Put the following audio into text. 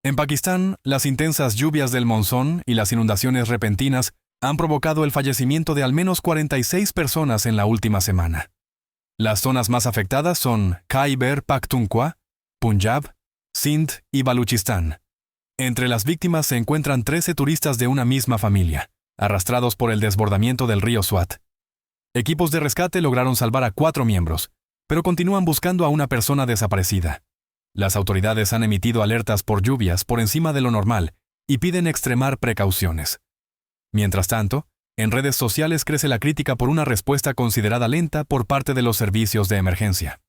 En Pakistán, las intensas lluvias del monzón y las inundaciones repentinas han provocado el fallecimiento de al menos 46 personas en la última semana. Las zonas más afectadas son Khyber Pakhtunkhwa, Punjab, Sindh y Baluchistán. Entre las víctimas se encuentran 13 turistas de una misma familia, arrastrados por el desbordamiento del río Swat. Equipos de rescate lograron salvar a 4 miembros, pero continúan buscando a una persona desaparecida. Las autoridades han emitido alertas por lluvias por encima de lo normal y piden extremar precauciones. Mientras tanto, en redes sociales crece la crítica por una respuesta considerada lenta por parte de los servicios de emergencia.